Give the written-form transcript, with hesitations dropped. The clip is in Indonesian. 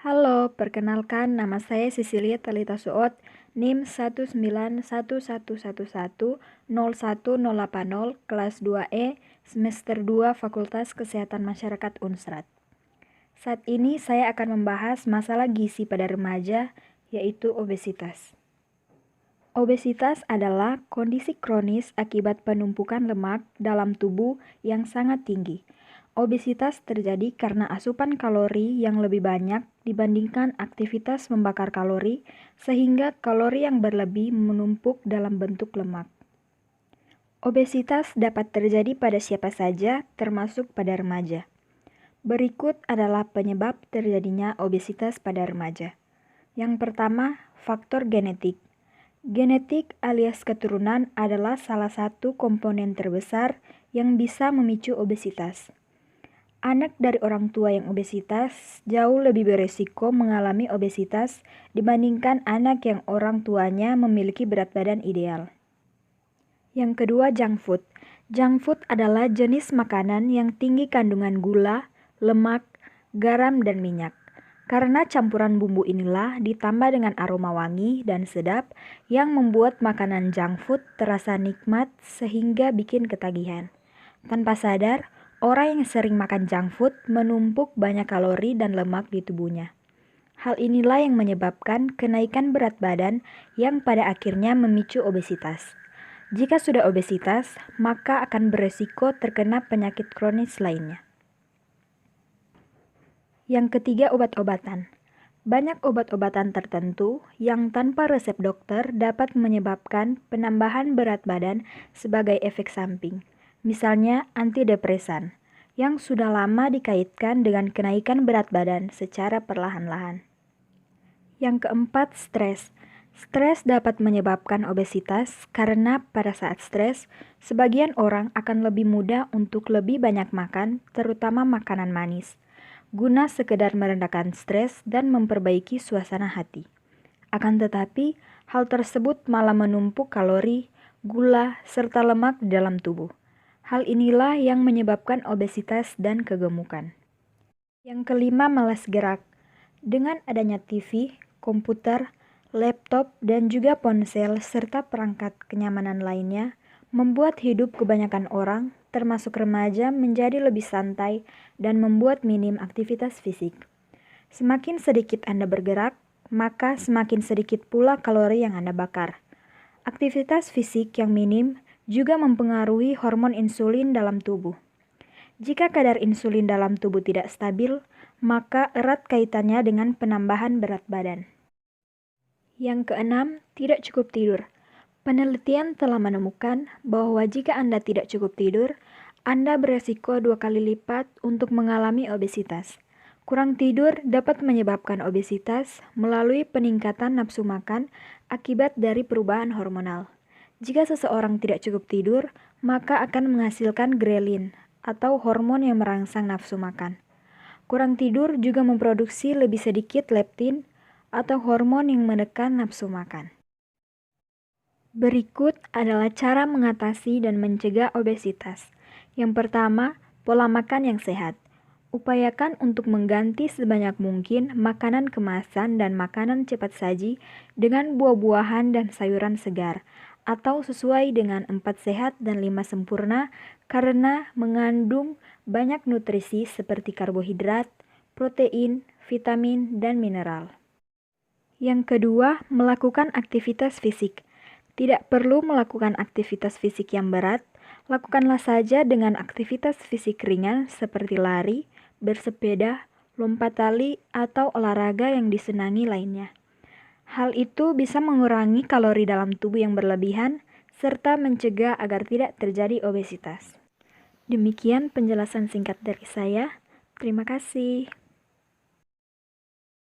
Halo, perkenalkan nama saya Cecilia Talita Suot, NIM 19111101080, kelas 2E, semester 2, Fakultas Kesehatan Masyarakat Unsrat. Saat ini saya akan membahas masalah gizi pada remaja, yaitu obesitas. Obesitas adalah kondisi kronis akibat penumpukan lemak dalam tubuh yang sangat tinggi. Obesitas terjadi karena asupan kalori yang lebih banyak dibandingkan aktivitas membakar kalori, sehingga kalori yang berlebih menumpuk dalam bentuk lemak. Obesitas dapat terjadi pada siapa saja, termasuk pada remaja. Berikut adalah penyebab terjadinya obesitas pada remaja. Yang pertama, faktor genetik. Genetik alias keturunan adalah salah satu komponen terbesar yang bisa memicu obesitas. Anak dari orang tua yang obesitas jauh lebih beresiko mengalami obesitas dibandingkan anak yang orang tuanya memiliki berat badan ideal. Yang kedua, junk food. Junk food adalah jenis makanan yang tinggi kandungan gula, lemak, garam, dan minyak. Karena campuran bumbu inilah ditambah dengan aroma wangi dan sedap yang membuat makanan junk food terasa nikmat sehingga bikin ketagihan. Tanpa sadar, orang yang sering makan junk food menumpuk banyak kalori dan lemak di tubuhnya. Hal inilah yang menyebabkan kenaikan berat badan yang pada akhirnya memicu obesitas. Jika sudah obesitas, maka akan beresiko terkena penyakit kronis lainnya. Yang ketiga, obat-obatan. Banyak obat-obatan tertentu yang tanpa resep dokter dapat menyebabkan penambahan berat badan sebagai efek samping. Misalnya antidepresan, yang sudah lama dikaitkan dengan kenaikan berat badan secara perlahan-lahan. Yang keempat, stres. Stres dapat menyebabkan obesitas karena pada saat stres, sebagian orang akan lebih mudah untuk lebih banyak makan, terutama makanan manis, guna sekedar merendahkan stres dan memperbaiki suasana hati. Akan tetapi, hal tersebut malah menumpuk kalori, gula, serta lemak di dalam tubuh. Hal inilah yang menyebabkan obesitas dan kegemukan. Yang kelima, malas gerak. Dengan adanya TV, komputer, laptop, dan juga ponsel serta perangkat kenyamanan lainnya, membuat hidup kebanyakan orang, termasuk remaja, menjadi lebih santai dan membuat minim aktivitas fisik. Semakin sedikit Anda bergerak, maka semakin sedikit pula kalori yang Anda bakar. Aktivitas fisik yang minim juga mempengaruhi hormon insulin dalam tubuh. Jika kadar insulin dalam tubuh tidak stabil, maka erat kaitannya dengan penambahan berat badan. Yang keenam, tidak cukup tidur. Penelitian telah menemukan bahwa jika Anda tidak cukup tidur, Anda beresiko 2 kali lipat untuk mengalami obesitas. Kurang tidur dapat menyebabkan obesitas melalui peningkatan nafsu makan akibat dari perubahan hormonal. Jika seseorang tidak cukup tidur, maka akan menghasilkan grelin atau hormon yang merangsang nafsu makan. Kurang tidur juga memproduksi lebih sedikit leptin atau hormon yang menekan nafsu makan. Berikut adalah cara mengatasi dan mencegah obesitas. Yang pertama, pola makan yang sehat. Upayakan untuk mengganti sebanyak mungkin makanan kemasan dan makanan cepat saji dengan buah-buahan dan sayuran segar, atau sesuai dengan 4 sehat dan 5 sempurna karena mengandung banyak nutrisi seperti karbohidrat, protein, vitamin, dan mineral. Yang kedua, melakukan aktivitas fisik. Tidak perlu melakukan aktivitas fisik yang berat, lakukanlah saja dengan aktivitas fisik ringan seperti lari, bersepeda, lompat tali, atau olahraga yang disenangi lainnya. Hal itu bisa mengurangi kalori dalam tubuh yang berlebihan, serta mencegah agar tidak terjadi obesitas. Demikian penjelasan singkat dari saya. Terima kasih.